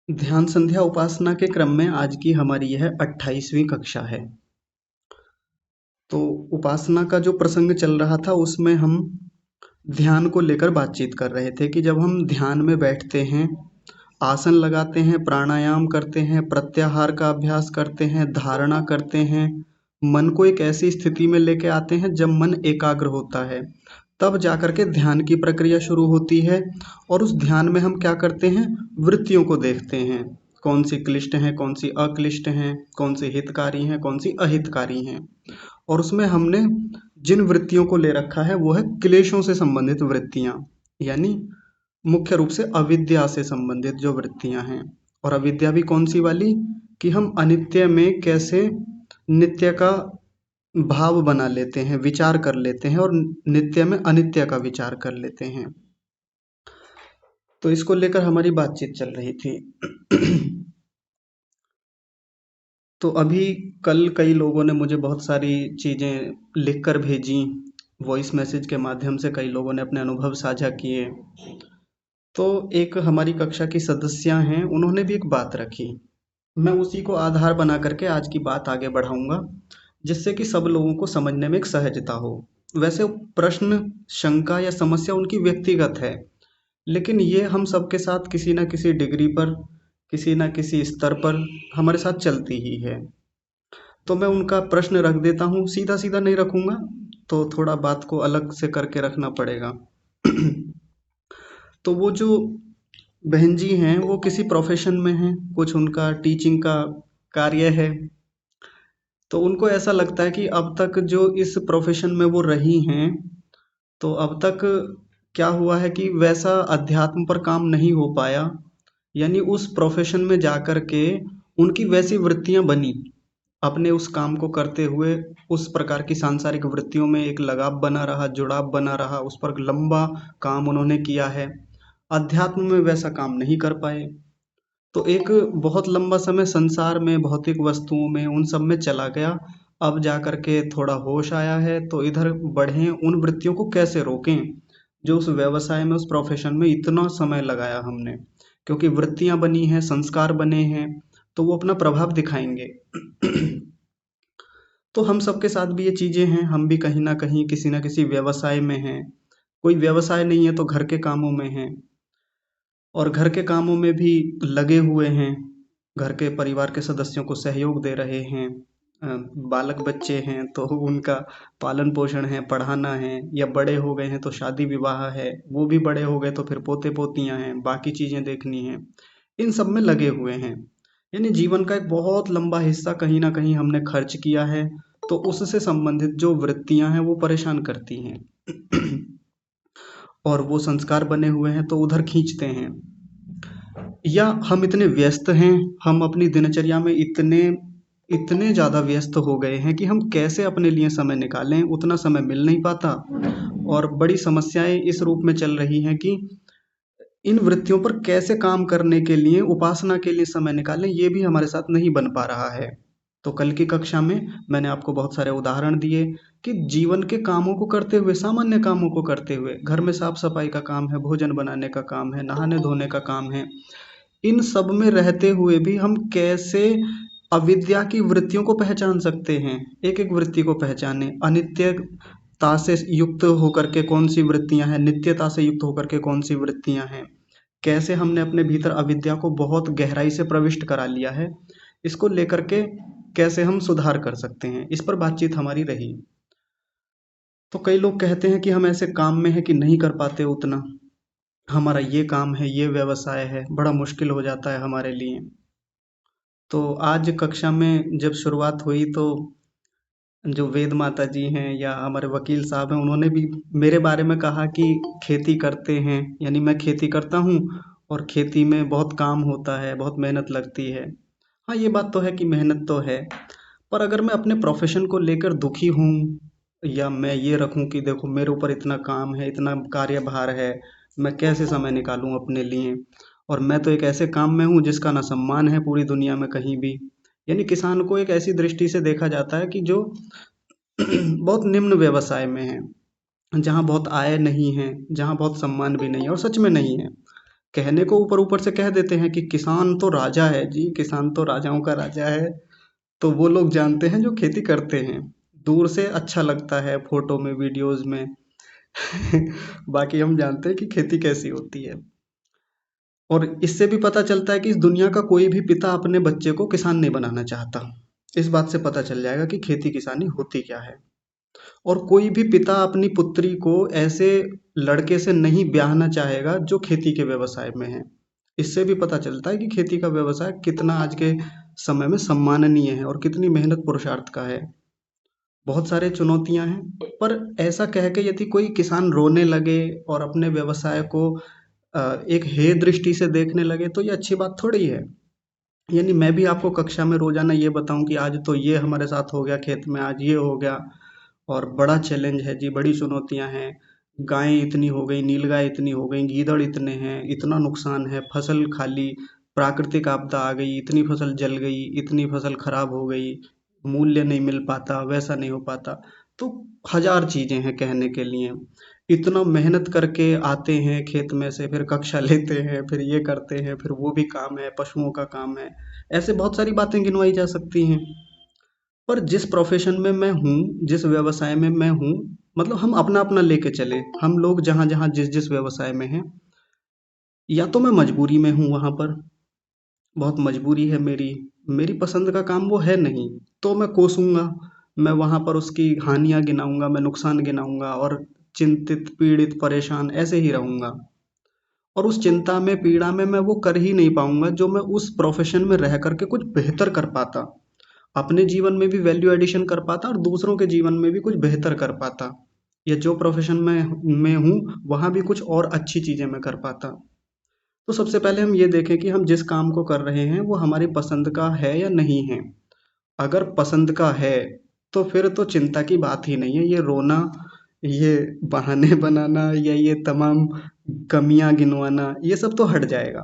ध्यान संध्या उपासना के क्रम में आज की हमारी यह 28वीं कक्षा है। तो उपासना का जो प्रसंग चल रहा था उसमें हम ध्यान को लेकर बातचीत कर रहे थे कि जब हम ध्यान में बैठते हैं, आसन लगाते हैं, प्राणायाम करते हैं, प्रत्याहार का अभ्यास करते हैं, धारणा करते हैं, मन को एक ऐसी स्थिति में लेके आते हैं जब मन एकाग्र होता है, तब जाकर के ध्यान की प्रक्रिया शुरू होती है। और उस ध्यान में हम क्या करते हैं, वृत्तियों को देखते हैं, कौन सी क्लिष्ट हैं, कौन सी अक्लिष्ट हैं, कौन सी हितकारी हैं, कौन सी अहितकारी हैं। और उसमें हमने जिन वृत्तियों को ले रखा है वो है क्लेशों से संबंधित वृत्तियां, यानी मुख्य रूप से अविद्या से संबंधित जो वृत्तियां हैं। और अविद्या भी कौन सी वाली, कि हम अनित्य में कैसे नित्य का भाव बना लेते हैं, विचार कर लेते हैं और नित्य में अनित्य का विचार कर लेते हैं। तो इसको लेकर हमारी बातचीत चल रही थी। तो अभी कल कई लोगों ने मुझे बहुत सारी चीज़ें लिख कर भेजी, वॉइस मैसेज के माध्यम से कई लोगों ने अपने अनुभव साझा किए। तो एक हमारी कक्षा की सदस्या हैं, उन्होंने भी एक बात रखी। मैं उसी को आधार बना करके आज की बात आगे बढ़ाऊंगा, जिससे कि सब लोगों को समझने में एक सहजता हो। वैसे प्रश्न, शंका या समस्या उनकी व्यक्तिगत है, लेकिन ये हम सबके साथ किसी न किसी डिग्री पर, किसी न किसी स्तर पर हमारे साथ चलती ही है। तो मैं उनका प्रश्न रख देता हूँ, सीधा सीधा नहीं रखूंगा, तो थोड़ा बात को अलग से करके रखना पड़ेगा। तो वो जो बहन जी हैं वो किसी प्रोफेशन में हैं, कुछ उनका टीचिंग का कार्य है। तो उनको ऐसा लगता है कि अब तक जो इस प्रोफेशन में वो रही हैं, तो अब तक क्या हुआ है कि वैसा अध्यात्म पर काम नहीं हो पाया, यानी उस प्रोफेशन में जाकर के उनकी वैसी वृत्तियां बनी, अपने उस काम को करते हुए उस प्रकार की सांसारिक वृत्तियों में एक लगाव बना रहा, जुड़ाव बना रहा, उस पर लंबा काम उन्होंने किया है। अध्यात्म में वैसा काम नहीं कर पाए। तो एक बहुत लंबा समय संसार में, भौतिक वस्तुओं में, उन सब में चला गया। अब जा कर के थोड़ा होश आया है, तो इधर बढ़ें, उन वृत्तियों को कैसे रोकें जो उस व्यवसाय में, उस प्रोफेशन में इतना समय लगाया हमने। क्योंकि वृत्तियां बनी हैं, संस्कार बने हैं, तो वो अपना प्रभाव दिखाएंगे। तो हम सबके साथ भी ये चीजें हैं, हम भी कहीं ना कहीं किसी ना किसी व्यवसाय में हैं। कोई व्यवसाय नहीं है तो घर के कामों में हैं, और घर के कामों में भी लगे हुए हैं, घर के परिवार के सदस्यों को सहयोग दे रहे हैं। अ, बालक बच्चे हैं तो उनका पालन पोषण है, पढ़ाना है, या बड़े हो गए हैं तो शादी विवाह है, वो भी बड़े हो गए तो फिर पोते पोतियां हैं, बाकी चीजें देखनी हैं। इन सब में लगे हुए हैं, यानी जीवन का एक बहुत लंबा हिस्सा कहीं ना कहीं हमने खर्च किया है। तो उससे संबंधित जो वृत्तियां हैं वो परेशान करती हैं। और वो संस्कार बने हुए हैं तो उधर खींचते हैं। या हम इतने व्यस्त हैं, हम अपनी दिनचर्या में इतने इतने ज़्यादा व्यस्त हो गए हैं कि हम कैसे अपने लिए समय निकालें, उतना समय मिल नहीं पाता। और बड़ी समस्याएं इस रूप में चल रही हैं कि इन वृत्तियों पर कैसे काम करने के लिए, उपासना के लिए समय निकालें, ये भी हमारे साथ नहीं बन पा रहा है। तो कल की कक्षा में मैंने आपको बहुत सारे उदाहरण दिए कि जीवन के कामों को करते हुए, सामान्य कामों को करते हुए, घर में साफ सफाई का काम है, भोजन बनाने का काम है, नहाने धोने का काम है, इन सब में रहते हुए भी हम कैसे अविद्या की वृत्तियों को पहचान सकते हैं। एक एक वृत्ति को पहचाने, अनित्यता से युक्त होकर के कौन सी वृत्तियां हैं, नित्यता से युक्त होकर के कौन सी वृत्तियां हैं, कैसे हमने अपने भीतर अविद्या को बहुत गहराई से प्रविष्ट करा लिया है, इसको लेकर के कैसे हम सुधार कर सकते हैं, इस पर बातचीत हमारी रही। तो कई लोग कहते हैं कि हम ऐसे काम में हैं कि नहीं कर पाते उतना, हमारा ये काम है, ये व्यवसाय है, बड़ा मुश्किल हो जाता है हमारे लिए। तो आज कक्षा में जब शुरुआत हुई तो जो वेद माता जी हैं या हमारे वकील साहब हैं, उन्होंने भी मेरे बारे में कहा कि खेती करते हैं, यानी मैं खेती करता हूँ और खेती में बहुत काम होता है, बहुत मेहनत लगती है। हाँ, ये बात तो है कि मेहनत तो है, पर अगर मैं अपने प्रोफेशन को लेकर दुखी हूँ, या मैं ये रखूँ कि देखो मेरे ऊपर इतना काम है, इतना कार्यभार है, मैं कैसे समय निकालूं अपने लिए, और मैं तो एक ऐसे काम में हूँ जिसका ना सम्मान है पूरी दुनिया में कहीं भी। यानी किसान को एक ऐसी दृष्टि से देखा जाता है कि जो बहुत निम्न व्यवसाय में है, जहाँ बहुत आय नहीं है, जहाँ बहुत सम्मान भी नहीं है, और सच में नहीं है। कहने को ऊपर ऊपर से कह देते हैं कि किसान तो राजा है जी, किसान तो राजाओं का राजा है। तो वो लोग जानते हैं जो खेती करते हैं। दूर से अच्छा लगता है फोटो में, वीडियोस में। बाकी हम जानते हैं कि खेती कैसी होती है। और इससे भी पता चलता है कि इस दुनिया का कोई भी पिता अपने बच्चे को किसान नहीं बनाना चाहता। इस बात से पता चल जाएगा कि खेती किसानी होती क्या है। और कोई भी पिता अपनी पुत्री को ऐसे लड़के से नहीं ब्याहना चाहेगा जो खेती के व्यवसाय में है। इससे भी पता चलता है कि खेती का व्यवसाय कितना आज के समय में सम्माननीय है और कितनी मेहनत पुरुषार्थ का है। बहुत सारे चुनौतियां हैं, पर ऐसा कह के यदि कोई किसान रोने लगे और अपने व्यवसाय को एक हेय दृष्टि से देखने लगे तो ये अच्छी बात थोड़ी है। यानी मैं भी आपको कक्षा में रोजाना ये बताऊं कि आज तो ये हमारे साथ हो गया, खेत में आज ये हो गया, और बड़ा चैलेंज है जी, बड़ी चुनौतियां हैं। गायें इतनी हो गई, नीलगाय इतनी हो गई, गीदड़ इतने हैं, इतना नुकसान है, फसल खाली, प्राकृतिक आपदा आ गई, इतनी फसल जल गई, इतनी फसल खराब हो गई, मूल्य नहीं मिल पाता, वैसा नहीं हो पाता। तो हजार चीजें हैं कहने के लिए। इतना मेहनत करके आते हैं खेत में से, फिर कक्षा लेते हैं, फिर ये करते हैं, फिर वो भी काम है, पशुओं का काम है। ऐसे बहुत सारी बातें गिनवाई जा सकती हैं। पर जिस प्रोफेशन में मैं हूँ, जिस व्यवसाय में मैं हूँ, मतलब हम अपना अपना लेके चले, हम लोग जहाँ जहाँ जिस जिस व्यवसाय में हैं, या तो मैं मजबूरी में हूँ वहाँ पर, बहुत मजबूरी है मेरी, मेरी पसंद का काम वो है नहीं, तो मैं कोसूंगा, मैं वहाँ पर उसकी हानियां गिनाऊंगा, मैं नुकसान गिनाऊंगा और चिंतित पीड़ित परेशान ऐसे ही रहूंगा। और उस चिंता में, पीड़ा में मैं वो कर ही नहीं पाऊंगा जो मैं उस प्रोफेशन में रह करके कुछ बेहतर कर पाता, अपने जीवन में भी वैल्यू एडिशन कर पाता और दूसरों के जीवन में भी कुछ बेहतर कर पाता, या जो प्रोफेशन में हूँ वहाँ भी कुछ और अच्छी चीजें मैं कर पाता। तो सबसे पहले हम ये देखें कि हम जिस काम को कर रहे हैं वो हमारी पसंद का है या नहीं है। अगर पसंद का है तो फिर तो चिंता की बात ही नहीं है। ये रोना, ये बहाने बनाना, या ये तमाम कमियां गिनवाना, ये सब तो हट जाएगा।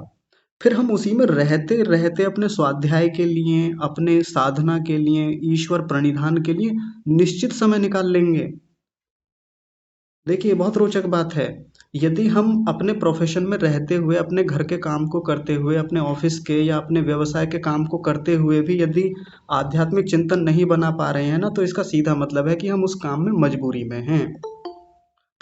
फिर हम उसी में रहते रहते अपने स्वाध्याय के लिए, अपने साधना के लिए, ईश्वर प्रणिधान के लिए निश्चित समय निकाल लेंगे। देखिए, बहुत रोचक बात है। यदि हम अपने प्रोफेशन में रहते हुए, अपने घर के काम को करते हुए, अपने ऑफिस के या अपने व्यवसाय के काम को करते हुए भी यदि आध्यात्मिक चिंतन नहीं बना पा रहे हैं ना, तो इसका सीधा मतलब है कि हम उस काम में मजबूरी में हैं।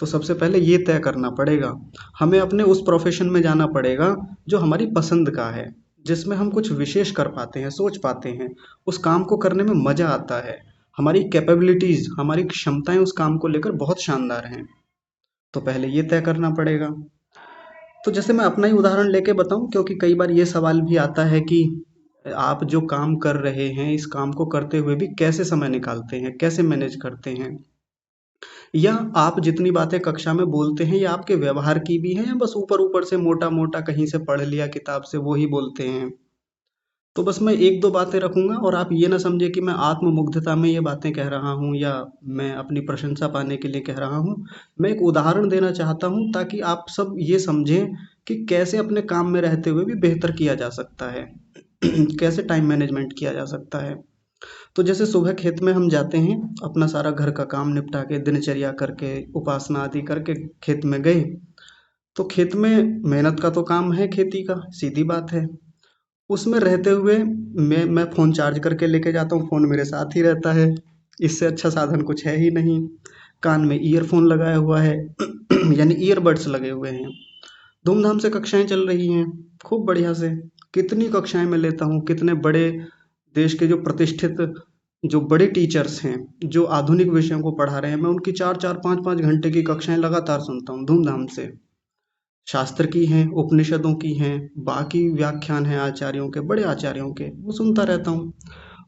तो सबसे पहले ये तय करना पड़ेगा, हमें अपने उस प्रोफेशन में जाना पड़ेगा जो हमारी पसंद का है, जिसमें हम कुछ विशेष कर पाते हैं, सोच पाते हैं, उस काम को करने में मजा आता है, हमारी कैपेबिलिटीज, हमारी क्षमताएं उस काम को लेकर बहुत शानदार हैं। तो पहले ये तय करना पड़ेगा। तो जैसे मैं अपना ही उदाहरण लेके बताऊं, क्योंकि कई बार ये सवाल भी आता है कि आप जो काम कर रहे हैं, इस काम को करते हुए भी कैसे समय निकालते हैं, कैसे मैनेज करते हैं, या आप जितनी बातें कक्षा में बोलते हैं ये आपके व्यवहार की भी हैं, या बस ऊपर ऊपर से मोटा मोटा कहीं से पढ़ लिया किताब से वो ही बोलते हैं। तो बस मैं एक दो बातें रखूंगा, और आप ये ना समझे कि मैं आत्ममुग्धता में ये बातें कह रहा हूँ या मैं अपनी प्रशंसा पाने के लिए कह रहा हूँ। मैं एक उदाहरण देना चाहता हूँ ताकि आप सब ये समझें कि कैसे अपने काम में रहते हुए भी बेहतर किया जा सकता है। कैसे टाइम मैनेजमेंट किया जा सकता है। तो जैसे सुबह खेत में हम जाते हैं, अपना सारा घर का काम निपटा के, दिनचर्या करके, उपासना आदि करके खेत में गए, तो खेत में मेहनत का तो काम है, खेती का सीधी बात है। उसमें रहते हुए मैं फ़ोन चार्ज करके लेके जाता हूँ, फ़ोन मेरे साथ ही रहता है। इससे अच्छा साधन कुछ है ही नहीं। कान में ईयरफ़ोन लगाया हुआ है, यानी ईयरबड्स लगे हुए हैं। धूमधाम से कक्षाएँ चल रही हैं, खूब बढ़िया से। कितनी कक्षाएँ मैं लेता हूँ, कितने बड़े देश के जो प्रतिष्ठित, जो बड़े टीचर्स हैं, जो आधुनिक विषयों को पढ़ा रहे हैं, मैं उनकी 4-4 5-5 घंटे की कक्षाएँ लगातार सुनता हूँ, धूमधाम से। शास्त्र की हैं, उपनिषदों की हैं, बाकी व्याख्यान हैं आचार्यों के, बड़े आचार्यों के, वो सुनता रहता हूँ।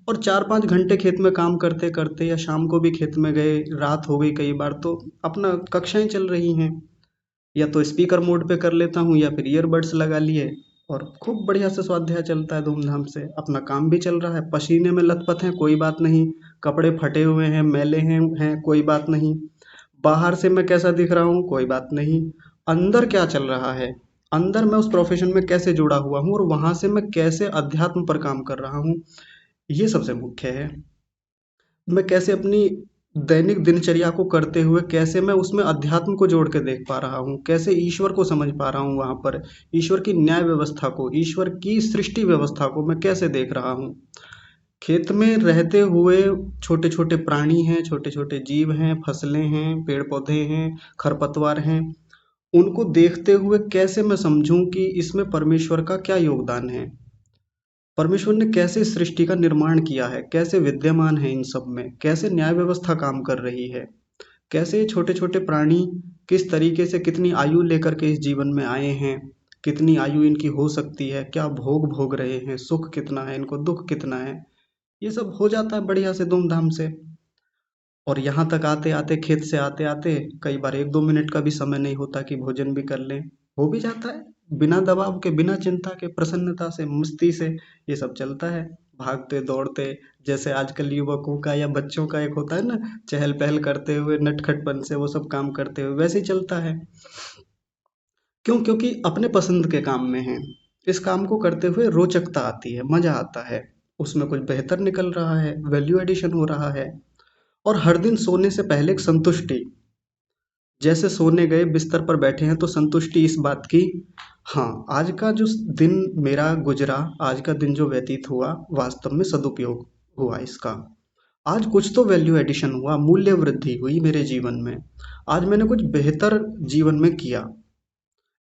और 4-5 घंटे खेत में काम करते करते, या शाम को भी खेत में गए, रात हो गई कई बार, तो अपना कक्षाएं चल रही हैं, या तो स्पीकर मोड पे कर लेता हूँ या फिर ईयरबड्स लगा लिए, और खूब बढ़िया से स्वाध्याय चलता है धूमधाम से। अपना काम भी चल रहा है, पसीने में लथपथ हैं कोई बात नहीं, कपड़े फटे हुए हैं, मैले हैं कोई बात नहीं, बाहर से मैं कैसा दिख रहा हूँ कोई बात नहीं, अंदर क्या चल रहा है, अंदर मैं उस प्रोफेशन में कैसे जुड़ा हुआ हूँ और वहां से मैं कैसे अध्यात्म पर काम कर रहा हूँ, ये सबसे मुख्य है। मैं कैसे अपनी दैनिक दिनचर्या को करते हुए कैसे मैं उसमें अध्यात्म को जोड़ के देख पा रहा हूँ, कैसे ईश्वर को समझ पा रहा हूँ वहाँ पर, ईश्वर की न्याय व्यवस्था को, ईश्वर की सृष्टि व्यवस्था को मैं कैसे देख रहा हूँ। खेत में रहते हुए छोटे छोटे प्राणी हैं, छोटे छोटे जीव हैं, फसलें हैं, पेड़ पौधे हैं, खरपतवार हैं, उनको देखते हुए कैसे मैं समझूं कि इसमें परमेश्वर का क्या योगदान है। परमेश्वर ने कैसे इस सृष्टि का निर्माण किया है, कैसे विद्यमान है इन सब में, कैसे न्याय व्यवस्था काम कर रही है, कैसे ये छोटे छोटे प्राणी किस तरीके से कितनी आयु लेकर के इस जीवन में आए हैं, कितनी आयु इनकी हो सकती है, क्या भोग भोग रहे हैं, सुख कितना है इनको, दुख कितना है, ये सब हो जाता है बढ़िया से धूमधाम से। और यहाँ तक आते आते, खेत से आते आते, कई बार 1-2 मिनट का भी समय नहीं होता कि भोजन भी कर लें। हो भी जाता है, बिना दबाव के, बिना चिंता के, प्रसन्नता से, मस्ती से ये सब चलता है। भागते दौड़ते, जैसे आजकल युवकों का या बच्चों का एक होता है ना, चहल पहल करते हुए, नटखटपन से वो सब काम करते हुए, वैसे ही चलता है। क्यों? क्योंकि अपने पसंद के काम में हैं। इस काम को करते हुए रोचकता आती है, मजा आता है, उसमें कुछ बेहतर निकल रहा है, वैल्यू एडिशन हो रहा है। और हर दिन सोने से पहले एक संतुष्टि, जैसे सोने गए बिस्तर पर बैठे हैं तो संतुष्टि इस बात की, हाँ, आज का जो दिन मेरा गुजरा, आज का दिन जो व्यतीत हुआ, वास्तव में सदुपयोग हुआ इसका। आज कुछ तो वैल्यू एडिशन हुआ, मूल्य वृद्धि हुई मेरे जीवन में। आज मैंने कुछ बेहतर जीवन में किया।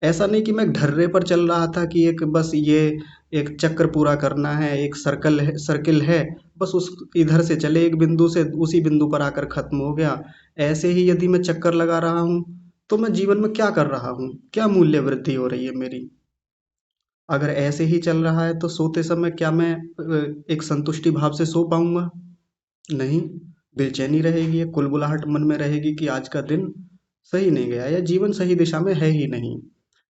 ऐसा नहीं कि मैं ढर्रे पर चल रहा था कि एक बस ये एक चक्र पूरा करना है, एक सर्किल है, बस उस इधर से चले एक बिंदु से उसी बिंदु पर आकर खत्म हो गया। ऐसे ही यदि मैं चक्कर लगा रहा हूँ तो मैं जीवन में क्या कर रहा हूँ, क्या मूल्य वृद्धि हो रही है मेरी। अगर ऐसे ही चल रहा है तो सोते समय क्या मैं एक संतुष्टि भाव से सो पाऊंगा? नहीं, बेचैनी रहेगी, एक कुलबुलाहट मन में रहेगी कि आज का दिन सही नहीं गया या जीवन सही दिशा में है ही नहीं।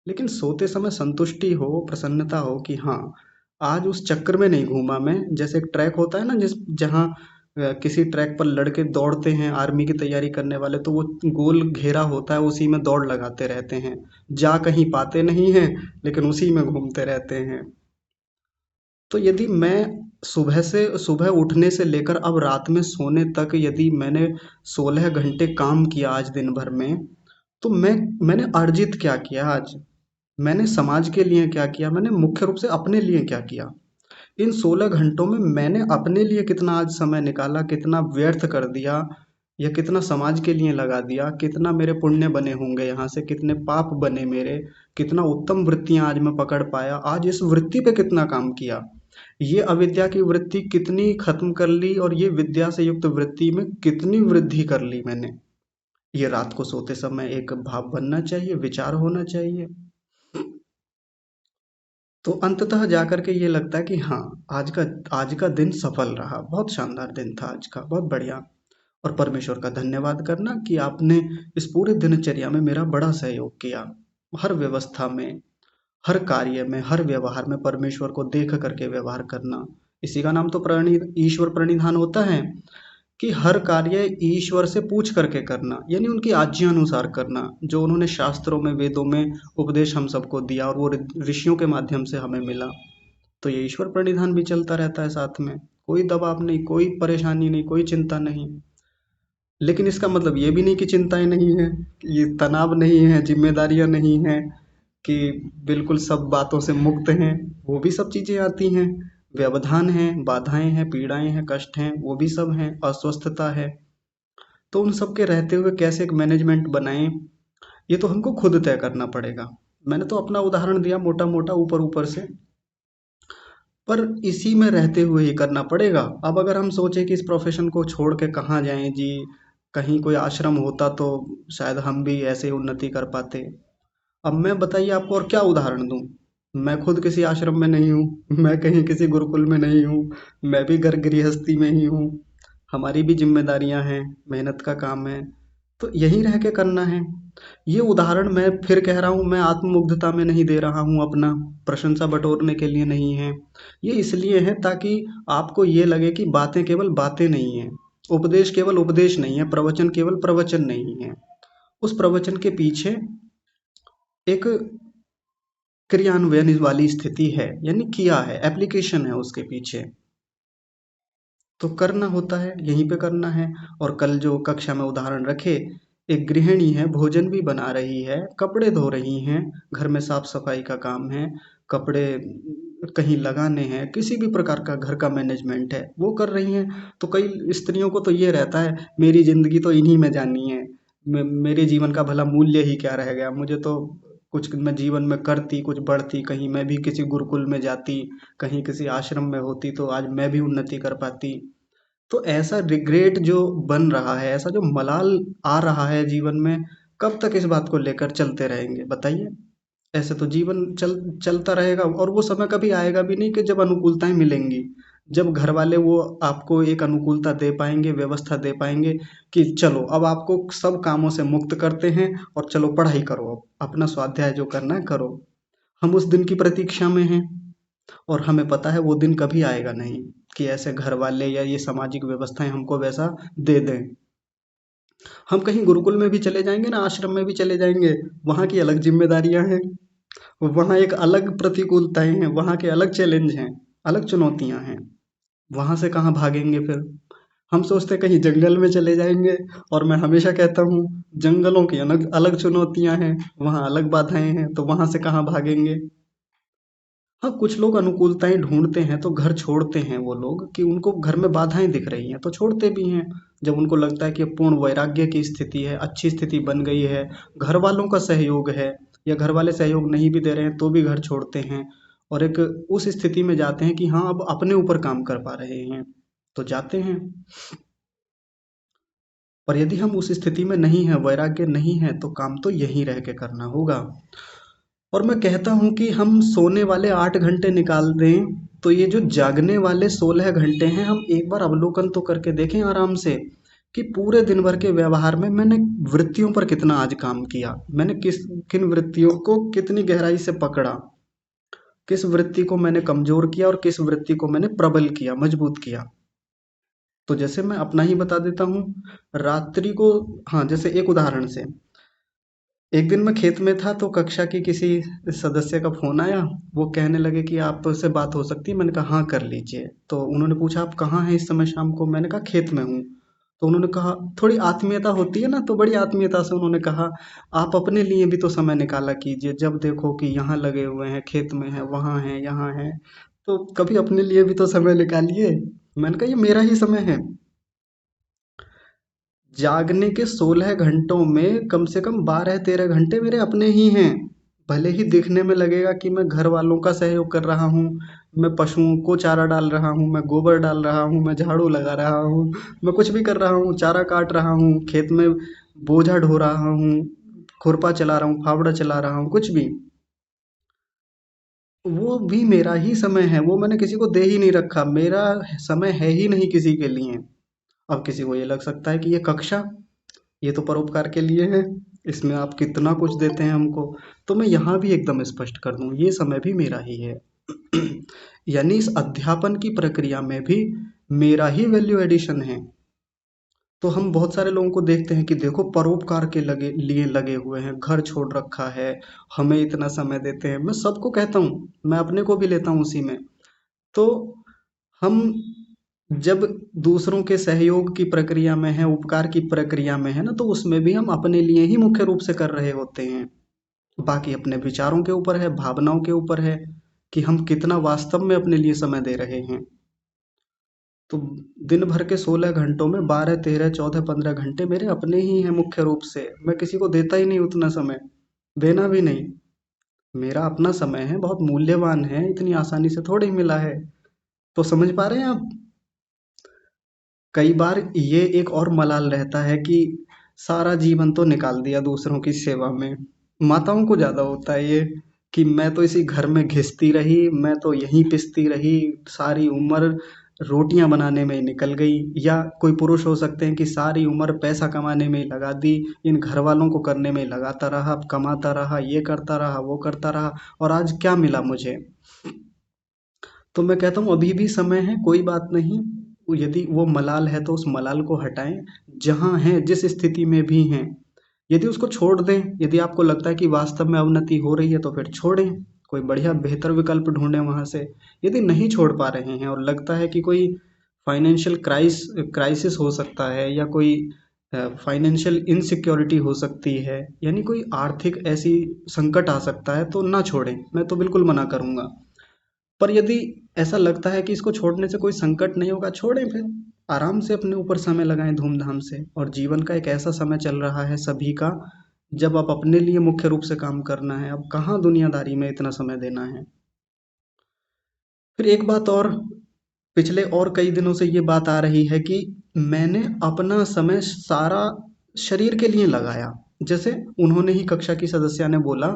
लेकिन सोते समय संतुष्टि हो, प्रसन्नता हो कि हाँ, आज उस चक्कर में नहीं घूमा मैं। जैसे एक ट्रैक होता है ना, जिस जहाँ किसी ट्रैक पर लड़के दौड़ते हैं आर्मी की तैयारी करने वाले, तो वो गोल घेरा होता है, उसी में दौड़ लगाते रहते हैं, जा कहीं पाते नहीं हैं, लेकिन उसी में घूमते रहते हैं। तो यदि मैं सुबह उठने से लेकर अब रात में सोने तक यदि मैंने 16 घंटे काम किया आज दिन भर में, तो मैंने अर्जित क्या किया आज? मैंने समाज के लिए क्या किया? मैंने मुख्य रूप से अपने लिए क्या किया? इन 16 घंटों में मैंने अपने लिए कितना आज समय निकाला, कितना व्यर्थ कर दिया या कितना समाज के लिए लगा दिया, कितना मेरे पुण्य बने होंगे यहाँ से, कितने पाप बने मेरे, कितना उत्तम वृत्तियां आज मैं पकड़ पाया, आज इस वृत्ति पे कितना काम किया, ये अविद्या की वृत्ति कितनी खत्म कर ली और ये विद्या से युक्त वृत्ति में कितनी वृद्धि कर ली मैंने। ये रात को सोते समय एक भाव बनना चाहिए, विचार होना चाहिए। तो अंततः जाकर के ये लगता है कि हाँ, आज का दिन सफल रहा, बहुत शानदार दिन था आज का, बहुत बढ़िया। और परमेश्वर का धन्यवाद करना कि आपने इस पूरे दिनचर्या में मेरा बड़ा सहयोग किया। हर व्यवस्था में, हर कार्य में, हर व्यवहार में परमेश्वर को देख करके व्यवहार करना, इसी का नाम तो ईश्वर प्रणिधान होता है। कि हर कार्य ईश्वर से पूछ करके करना, यानी उनकी आज्ञा अनुसार करना, जो उन्होंने शास्त्रों में, वेदों में उपदेश हम सबको दिया और वो ऋषियों के माध्यम से हमें मिला। तो ये ईश्वर प्रणिधान भी चलता रहता है साथ में, कोई दबाव नहीं, कोई परेशानी नहीं, कोई चिंता नहीं। लेकिन इसका मतलब ये भी नहीं कि चिंताएं नहीं है, ये तनाव नहीं है, जिम्मेदारियां नहीं है, कि बिल्कुल सब बातों से मुक्त हैं। वो भी सब चीज़ें आती हैं, व्यवधान हैं, बाधाएं हैं, पीड़ाएं हैं, कष्ट हैं, वो भी सब हैं, अस्वस्थता है। तो उन सब के रहते हुए कैसे एक मैनेजमेंट बनाएं, ये तो हमको खुद तय करना पड़ेगा। मैंने तो अपना उदाहरण दिया मोटा मोटा, ऊपर ऊपर से, पर इसी में रहते हुए ही करना पड़ेगा। अब अगर हम सोचें कि इस प्रोफेशन को छोड़ के कहाँ जाएं जी, कहीं कोई आश्रम होता तो शायद हम भी ऐसे ही उन्नति कर पाते। अब मैं बताइए आपको और क्या उदाहरण दूं। मैं खुद किसी आश्रम में नहीं हूँ, मैं कहीं किसी गुरुकुल में नहीं हूँ, मैं भी घर गृहस्थी में ही हूँ। हमारी भी जिम्मेदारियां हैं, मेहनत का काम है, तो यहीं रह के करना है। ये उदाहरण मैं फिर कह रहा हूँ, मैं आत्ममुग्धता में नहीं दे रहा हूँ अपना, प्रशंसा बटोरने के लिए नहीं है। ये इसलिए है ताकि आपको ये लगे कि बातें केवल बातें नहीं हैं, उपदेश केवल उपदेश नहीं है, प्रवचन केवल प्रवचन नहीं है। उस प्रवचन के पीछे एक क्रियान्वयन वाली स्थिति है, यानी किया है, एप्लीकेशन है उसके पीछे। तो करना होता है, यहीं पे करना है। और कल जो कक्षा में उदाहरण रखे, एक गृहिणी है, भोजन भी बना रही है, कपड़े धो रही हैं, घर में साफ सफाई का काम है, कपड़े कहीं लगाने हैं, किसी भी प्रकार का घर का मैनेजमेंट है वो कर रही हैं। तो कई स्त्रियों को तो ये रहता है, मेरी जिंदगी तो इन्हीं में जानी है, मेरे जीवन का भला मूल्य ही क्या रह गया, मुझे तो कुछ मैं जीवन में करती, कुछ बढ़ती, कहीं मैं भी किसी गुरुकुल में जाती, कहीं किसी आश्रम में होती तो आज मैं भी उन्नति कर पाती। तो ऐसा रिग्रेट जो बन रहा है, ऐसा जो मलाल आ रहा है जीवन में, कब तक इस बात को लेकर चलते रहेंगे बताइए। ऐसे तो जीवन चलता रहेगा, और वो समय कभी आएगा भी नहीं कि जब अनुकूलताएं मिलेंगी, जब घर वाले वो आपको एक अनुकूलता दे पाएंगे, व्यवस्था दे पाएंगे कि चलो अब आपको सब कामों से मुक्त करते हैं और चलो पढ़ाई करो, अब अपना स्वाध्याय जो करना है करो। हम उस दिन की प्रतीक्षा में हैं, और हमें पता है वो दिन कभी आएगा नहीं कि ऐसे घर वाले या ये सामाजिक व्यवस्थाएं हमको वैसा दे दें। हम कहीं गुरुकुल में भी चले जाएंगे ना, आश्रम में भी चले जाएंगे, वहाँ की अलग जिम्मेदारियां हैं, वहाँ एक अलग प्रतिकूलताएं हैं, वहाँ के अलग चैलेंज हैं, अलग चुनौतियां हैं। वहाँ से कहाँ भागेंगे फिर। हम सोचते हैं कहीं जंगल में चले जाएंगे, और मैं हमेशा कहता हूँ जंगलों की अलग अलग चुनौतियां हैं, वहाँ अलग बाधाएं हैं, तो वहाँ से कहाँ भागेंगे। हाँ, कुछ लोग अनुकूलताएं ढूंढते हैं तो घर छोड़ते हैं, वो लोग कि उनको घर में बाधाएं दिख रही हैं तो छोड़ते भी हैं। जब उनको लगता है कि अब पूर्ण वैराग्य की स्थिति है, अच्छी स्थिति बन गई है, घर वालों का सहयोग है, या घर वाले सहयोग नहीं भी दे रहे हैं तो भी घर छोड़ते हैं, और एक उस स्थिति में जाते हैं कि हाँ अब अपने ऊपर काम कर पा रहे हैं, तो जाते हैं। पर यदि हम उस स्थिति में नहीं है, वैराग्य नहीं है, तो काम तो यहीं रह के करना होगा। और मैं कहता हूँ कि हम सोने वाले 8 घंटे निकाल दें, तो ये जो जागने वाले 16 घंटे हैं, हम एक बार अवलोकन तो करके देखें आराम से कि पूरे दिन भर के व्यवहार में मैंने वृत्तियों पर कितना आज काम किया, मैंने किन वृत्तियों को कितनी गहराई से पकड़ा, किस वृत्ति को मैंने कमजोर किया और किस वृत्ति को मैंने प्रबल किया, मजबूत किया। तो जैसे मैं अपना ही बता देता हूँ, रात्रि को, हाँ जैसे एक उदाहरण से, एक दिन मैं खेत में था तो कक्षा की किसी सदस्य का फोन आया, वो कहने लगे कि आपसे बात हो सकती है, मैंने कहा हाँ कर लीजिए। तो उन्होंने पूछा आप कहाँ हैं इस समय शाम को, मैंने कहा खेत में हूँ। तो उन्होंने कहा, थोड़ी आत्मीयता होती है ना, तो बड़ी आत्मीयता से उन्होंने कहा आप अपने लिए भी तो समय निकाला कीजिए, जब देखो कि यहाँ लगे हुए हैं, खेत में हैं, वहाँ हैं, यहाँ हैं, तो कभी अपने लिए भी तो समय निकालिए। मैंने कहा ये मेरा ही समय है। जागने के 16 घंटों में कम से कम 12-13 घंटे मेरे अपने ही हैं। भले ही दिखने में लगेगा कि मैं घर वालों का सहयोग कर रहा हूँ, मैं पशुओं को चारा डाल रहा हूँ, मैं गोबर डाल रहा हूँ, मैं झाड़ू लगा रहा हूँ, मैं कुछ भी कर रहा हूँ, चारा काट रहा हूँ, खेत में बोझा ढो रहा हूँ, खुरपा चला रहा हूँ, फावड़ा चला रहा हूँ, कुछ भी, वो भी मेरा ही समय है, वो मैंने किसी को दे ही नहीं रखा, मेरा समय है ही नहीं किसी के लिए। अब किसी को ये लग सकता है कि ये कक्षा, ये तो परोपकार के लिए है, इसमें आप कितना कुछ देते हैं हमको। तो मैं यहाँ भी एकदम स्पष्ट कर दूं, ये समय भी मेरा ही है। यानी इस अध्यापन की प्रक्रिया में भी मेरा ही वैल्यू एडिशन है। तो हम बहुत सारे लोगों को देखते हैं कि देखो परोपकार के लगे लिए लगे हुए हैं, घर छोड़ रखा है, हमें इतना समय देते हैं। मैं सबको कहता हूँ, मैं अपने को भी लेता हूँ उसी में। तो हम जब दूसरों के सहयोग की प्रक्रिया में है, उपकार की प्रक्रिया में है ना, तो उसमें भी हम अपने लिए ही मुख्य रूप से कर रहे होते हैं। बाकी अपने विचारों के ऊपर है, भावनाओं के ऊपर है कि हम कितना वास्तव में अपने लिए समय दे रहे हैं। तो दिन भर के 16 घंटों में 12, 13, 14, 15 घंटे मेरे अपने ही हैं मुख्य रूप से, मैं किसी को देता ही नहीं उतना समय, देना भी नहीं। मेरा अपना समय है, बहुत मूल्यवान है, इतनी आसानी से थोड़ी मिला है। तो समझ पा रहे हैं आप। कई बार ये एक और मलाल रहता है कि सारा जीवन तो निकाल दिया दूसरों की सेवा में। माताओं को ज़्यादा होता है ये कि मैं तो इसी घर में घिसती रही, मैं तो यहीं पिसती रही, सारी उम्र रोटियां बनाने में ही निकल गई। या कोई पुरुष हो सकते हैं कि सारी उम्र पैसा कमाने में ही लगा दी, इन घर वालों को करने में ही लगाता रहा, कमाता रहा, ये करता रहा, वो करता रहा, और आज क्या मिला मुझे। तो मैं कहता हूँ अभी भी समय है, कोई बात नहीं। यदि वो मलाल है तो उस मलाल को हटाएं, जहाँ हैं, जिस स्थिति में भी हैं। यदि उसको छोड़ दें, यदि आपको लगता है कि वास्तव में अवनति हो रही है तो फिर छोड़ें, कोई बढ़िया बेहतर विकल्प ढूंढें वहां से। यदि नहीं छोड़ पा रहे हैं और लगता है कि कोई फाइनेंशियल क्राइसिस हो सकता है, या कोई फाइनेंशियल इनसिक्योरिटी हो सकती है, यानी कोई आर्थिक ऐसी संकट आ सकता है, तो ना छोड़ें, मैं तो बिल्कुल मना करूँगा। पर यदि ऐसा लगता है कि इसको छोड़ने से कोई संकट नहीं होगा, छोड़ें फिर। आराम से अपने ऊपर समय लगाएं धूमधाम से। और जीवन का एक ऐसा समय चल रहा है सभी का, जब आप अपने लिए मुख्य रूप से काम करना है। अब कहाँ दुनियादारी में इतना समय देना है। फिर एक बात और, पिछले और कई दिनों से ये बात आ रही है कि मैंने अपना समय सारा शरीर के लिए लगाया। जैसे उन्होंने ही, कक्षा की सदस्या ने बोला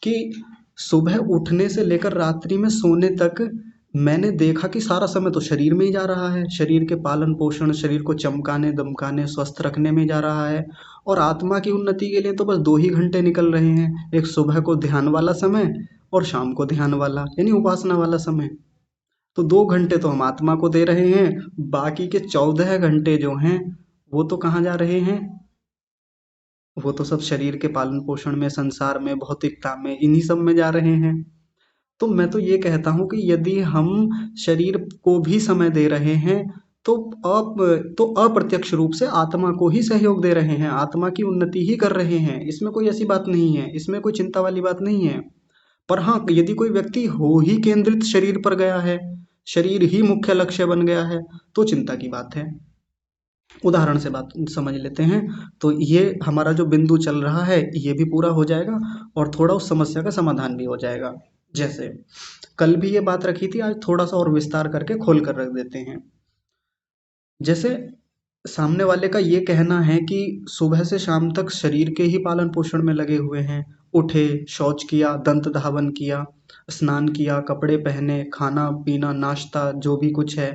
कि सुबह उठने से लेकर रात्रि में सोने तक मैंने देखा कि सारा समय तो शरीर में ही जा रहा है, शरीर के पालन पोषण, शरीर को चमकाने दमकाने स्वस्थ रखने में जा रहा है। और आत्मा की उन्नति के लिए तो बस 2 ही घंटे निकल रहे हैं, एक सुबह को ध्यान वाला समय और शाम को ध्यान वाला यानी उपासना वाला समय। तो 2 घंटे तो हम आत्मा को दे रहे हैं, बाकी के 14 घंटे जो हैं वो तो कहाँ जा रहे हैं, वो तो सब शरीर के पालन पोषण में, संसार में, भौतिकता में, इन्हीं सब में जा रहे हैं। तो मैं तो ये कहता हूँ कि यदि हम शरीर को भी समय दे रहे हैं, तो अप्रत्यक्ष रूप से आत्मा को ही सहयोग दे रहे हैं, आत्मा की उन्नति ही कर रहे हैं। इसमें कोई ऐसी बात नहीं है, इसमें कोई चिंता वाली बात नहीं है। पर हाँ, यदि कोई व्यक्ति हो ही केंद्रित शरीर पर गया है, शरीर ही मुख्य लक्ष्य बन गया है, तो चिंता की बात है। उदाहरण से बात समझ लेते हैं। तो ये हमारा जो बिंदु चल रहा है ये भी पूरा हो जाएगा, और थोड़ा उस समस्या का समाधान भी हो जाएगा। जैसे कल भी ये बात रखी थी, आज थोड़ा सा और विस्तार करके खोल कर रख देते हैं। जैसे सामने वाले का ये कहना है कि सुबह से शाम तक शरीर के ही पालन पोषण में लगे हुए हैं। उठे, शौच किया, दंत धावन किया, स्नान किया, कपड़े पहने, खाना पीना, नाश्ता, जो भी कुछ है,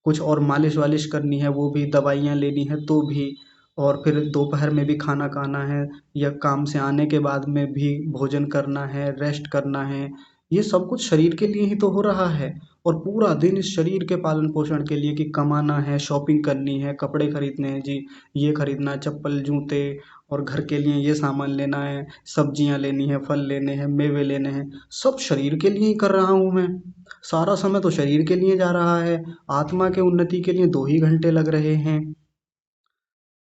कुछ और मालिश वालिश करनी है वो भी, दवाइयाँ लेनी है तो भी, और फिर दोपहर में भी खाना खाना है, या काम से आने के बाद में भी भोजन करना है, रेस्ट करना है। ये सब कुछ शरीर के लिए ही तो हो रहा है। और पूरा दिन इस शरीर के पालन पोषण के लिए कि कमाना है, शॉपिंग करनी है, कपड़े खरीदने हैं जी, ये खरीदना है, चप्पल जूते, और घर के लिए ये सामान लेना है, सब्जियां लेनी है, फल लेने हैं, मेवे लेने हैं, सब शरीर के लिए ही कर रहा हूँ मैं। सारा समय तो शरीर के लिए जा रहा है। आत्मा के उन्नति के लिए 2 ही घंटे लग रहे हैं।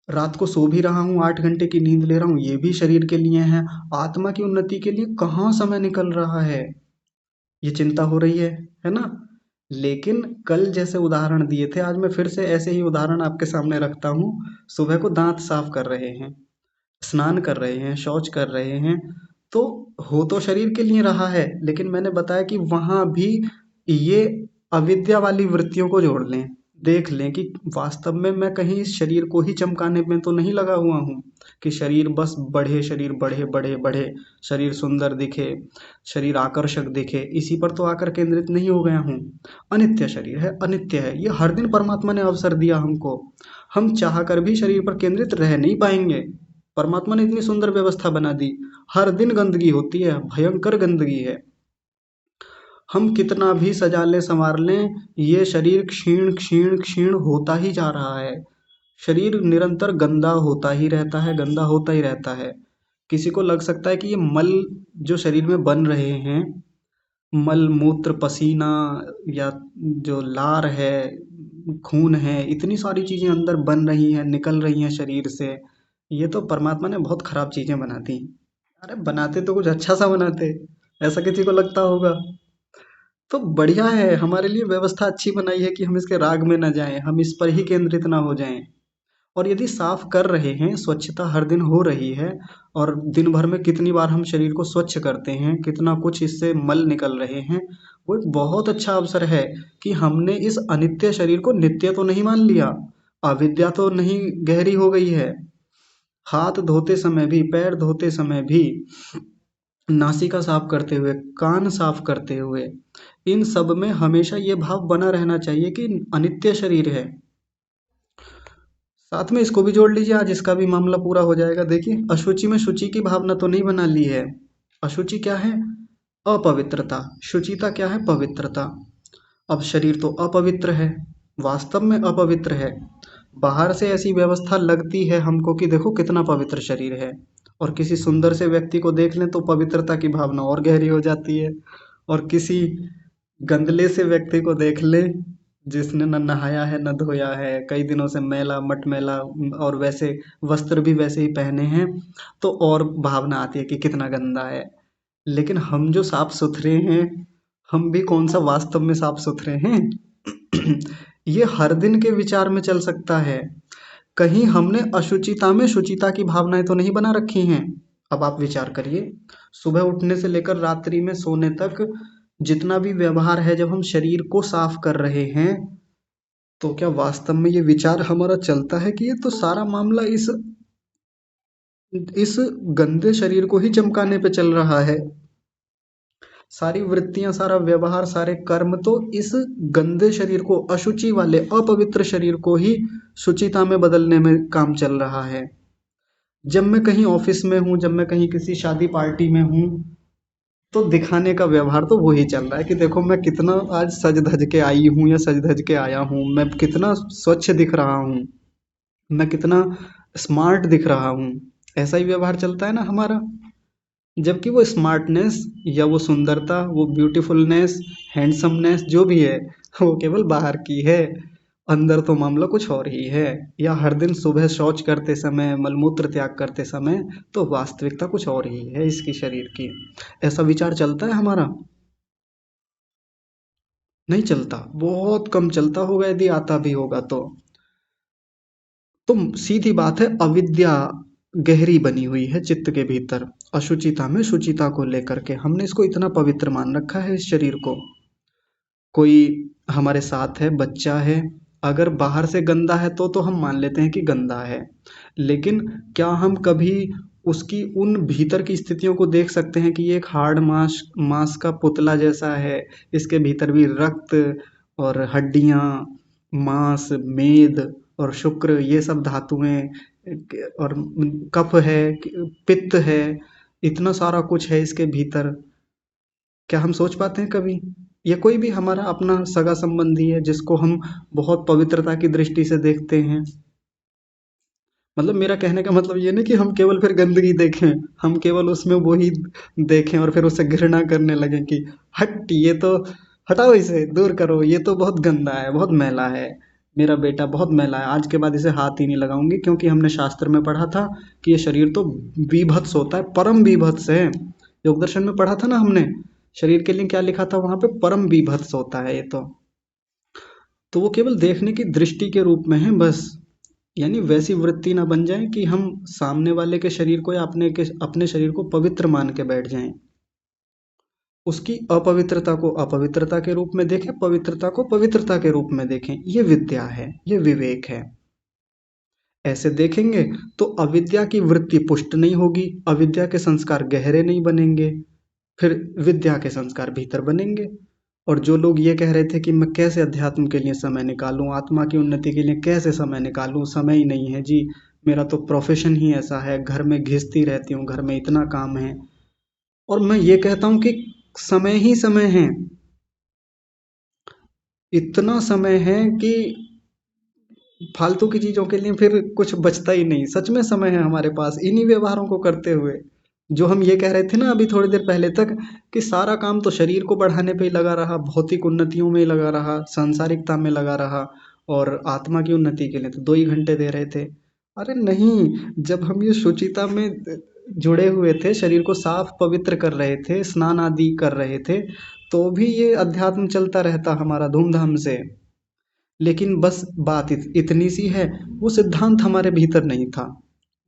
रात को सो भी रहा हूँ, 8 घंटे की नींद ले रहा हूँ, ये भी शरीर के लिए है। आत्मा की उन्नति के लिए कहाँ समय निकल रहा है, ये चिंता हो रही है ना। लेकिन कल जैसे उदाहरण दिए थे, आज मैं फिर से ऐसे ही उदाहरण आपके सामने रखता हूँ। सुबह को दांत साफ कर रहे हैं, स्नान कर रहे हैं, शौच कर रहे हैं, तो हो तो शरीर के लिए रहा है, लेकिन मैंने बताया कि वहां भी ये अविद्या वाली वृत्तियों को जोड़ लें। देख लें कि वास्तव में मैं कहीं इस शरीर को ही चमकाने में तो नहीं लगा हुआ हूँ, कि शरीर बस बढ़े, शरीर बढ़े बढ़े बढ़े, शरीर सुंदर दिखे, शरीर आकर्षक दिखे, इसी पर तो आकर केंद्रित नहीं हो गया हूँ। अनित्य शरीर है, अनित्य है, ये हर दिन परमात्मा ने अवसर दिया हमको। हम चाह कर भी शरीर पर केंद्रित रह नहीं पाएंगे। परमात्मा ने इतनी सुंदर व्यवस्था बना दी, हर दिन गंदगी होती है, भयंकर गंदगी है। हम कितना भी सजा लें संवार लें, ये शरीर क्षीण क्षीण क्षीण होता ही जा रहा है। शरीर निरंतर गंदा होता ही रहता है, गंदा होता ही रहता है। किसी को लग सकता है कि ये मल जो शरीर में बन रहे हैं, मल मूत्र पसीना, या जो लार है, खून है, इतनी सारी चीजें अंदर बन रही हैं, निकल रही हैं शरीर से, ये तो परमात्मा ने बहुत खराब चीजें बना दी। अरे बनाते तो कुछ अच्छा सा बनाते, ऐसा किसी को लगता होगा? तो बढ़िया है, हमारे लिए व्यवस्था अच्छी बनाई है कि हम इसके राग में ना जाएं, हम इस पर ही केंद्रित ना हो जाएं। और यदि साफ कर रहे हैं, स्वच्छता हर दिन हो रही है, और दिन भर में कितनी बार हम शरीर को स्वच्छ करते हैं, कितना कुछ इससे मल निकल रहे हैं, वो एक बहुत अच्छा अवसर है कि हमने इस अनित्य शरीर को नित्य तो नहीं मान लिया, अविद्या तो नहीं गहरी हो गई है। हाथ धोते समय भी, पैर धोते समय भी, नासिका साफ करते हुए, कान साफ करते हुए, इन सब में हमेशा ये भाव बना रहना चाहिए कि अनित्य शरीर है। साथ में इसको भी जोड़ लीजिए, आज इसका भी मामला पूरा हो जाएगा। देखिए, अशुचि में शुचि की भावना तो नहीं बना ली है। अशुचि क्या है? अपवित्रता। शुचिता क्या है? पवित्रता। अब शरीर तो अपवित्र है, वास्तव में अपवित्र है। बाहर से ऐसी व्यवस्था लगती है हमको कि देखो कितना पवित्र शरीर है, और किसी सुंदर से व्यक्ति को देख लें तो पवित्रता की भावना और गहरी हो जाती है, और किसी गंदले से व्यक्ति को देख लें जिसने न नहाया है न धोया है, कई दिनों से मैला मटमैला, और वैसे वस्त्र भी वैसे ही पहने हैं, तो और भावना आती है कि कितना गंदा है। लेकिन हम जो साफ सुथरे हैं, हम भी कौन सा वास्तव में साफ सुथरे हैं? ये हर दिन के विचार में चल सकता है। कहीं हमने अशुचिता में शुचिता की भावनाएं तो नहीं बना रखी हैं? अब आप विचार करिए, सुबह उठने से लेकर रात्रि में सोने तक जितना भी व्यवहार है, जब हम शरीर को साफ कर रहे हैं, तो क्या वास्तव में ये विचार हमारा चलता है कि ये तो सारा मामला इस गंदे शरीर को ही चमकाने पे चल रहा है? सारी वृत्तियां, सारा व्यवहार, सारे कर्म तो इस गंदे शरीर को, अशुचि वाले अपवित्र शरीर को ही शुचिता में बदलने में काम चल रहा है। जब मैं कहीं ऑफिस में हूँ, जब मैं कहीं किसी शादी पार्टी में हूँ, तो दिखाने का व्यवहार तो वही चल रहा है कि देखो मैं कितना आज सज धज के आई हूँ या सज धज के आया हूँ, मैं कितना स्वच्छ दिख रहा हूँ, मैं कितना स्मार्ट दिख रहा हूँ। ऐसा ही व्यवहार चलता है ना हमारा। जबकि वो स्मार्टनेस या वो सुंदरता, वो ब्यूटीफुलनेस, हैंडसमनेस जो भी है, वो केवल बाहर की है। अंदर तो मामला कुछ और ही है। या हर दिन सुबह शौच करते समय, मलमूत्र त्याग करते समय, तो वास्तविकता कुछ और ही है इसकी, शरीर की। ऐसा विचार चलता है हमारा? नहीं चलता, बहुत कम चलता होगा, यदि आता भी होगा तो सीधी बात है, अविद्या गहरी बनी हुई है चित्त के भीतर। अशुचिता में शुचिता को लेकर के हमने इसको इतना पवित्र मान रखा है, इस शरीर को। कोई हमारे साथ है, बच्चा है, अगर बाहर से गंदा है तो हम मान लेते हैं कि गंदा है। लेकिन क्या हम कभी उसकी उन भीतर की स्थितियों को देख सकते हैं कि ये एक हार्ड मांस मांस का पुतला जैसा है, इसके भीतर भी रक्त और हड्डियां, मांस, मेद और शुक्र, ये सब धातुएं, और कफ है, पित्त है, इतना सारा कुछ है इसके भीतर। क्या हम सोच पाते हैं कभी? या कोई भी हमारा अपना सगा संबंधी है जिसको हम बहुत पवित्रता की दृष्टि से देखते हैं? मतलब मेरा कहने का मतलब ये नहीं कि हम केवल फिर गंदगी देखें, हम केवल उसमें वही देखें और फिर उसे घृणा करने लगे कि हट, ये तो हटाओ, इसे दूर करो, ये तो बहुत गंदा है, बहुत मैला है, मेरा बेटा बहुत मैला है, आज के बाद इसे हाथ ही नहीं लगाऊंगी, क्योंकि हमने शास्त्र में पढ़ा था कि ये शरीर तो बीभत्स होता है, परम बीभत्स है। योग दर्शन में पढ़ा था ना हमने, शरीर के लिए क्या लिखा था वहां पे? परम बीभत्स होता है ये तो वो केवल देखने की दृष्टि के रूप में है बस। यानी वैसी वृत्ति ना बन जाए कि हम सामने वाले के शरीर को या अपने शरीर को पवित्र मान के बैठ जाएं। उसकी अपवित्रता को अपवित्रता के रूप में देखें, पवित्रता को पवित्रता के रूप में देखें। ये विद्या है, ये विवेक है। ऐसे देखेंगे तो अविद्या की वृत्ति पुष्ट नहीं होगी, अविद्या के संस्कार गहरे नहीं बनेंगे, फिर विद्या के संस्कार भीतर बनेंगे। और जो लोग ये कह रहे थे कि मैं कैसे अध्यात्म के लिए समय निकालूं, आत्मा की उन्नति के लिए कैसे समय निकालूं, समय ही नहीं है जी, मेरा तो प्रोफेशन ही ऐसा है, घर में घिसती रहती हूँ, घर में इतना काम है। और मैं ये कहता हूँ कि समय ही समय है, इतना समय है कि फालतू की चीजों के लिए फिर कुछ बचता ही नहीं। सच में समय है हमारे पास, इन्हीं व्यवहारों को करते हुए। जो हम ये कह रहे थे ना अभी थोड़ी देर पहले तक, कि सारा काम तो शरीर को बढ़ाने पे ही लगा रहा, भौतिक उन्नतियों में ही लगा रहा, सांसारिकता में लगा रहा, और आत्मा की उन्नति के लिए तो 2 ही घंटे दे रहे थे। अरे नहीं, जब हम ये शुचिता में जुड़े हुए थे, शरीर को साफ पवित्र कर रहे थे, स्नान आदि कर रहे थे, तो भी ये अध्यात्म चलता रहता हमारा धूमधाम से। लेकिन बस बात इतनी सी है, वो सिद्धांत हमारे भीतर नहीं था,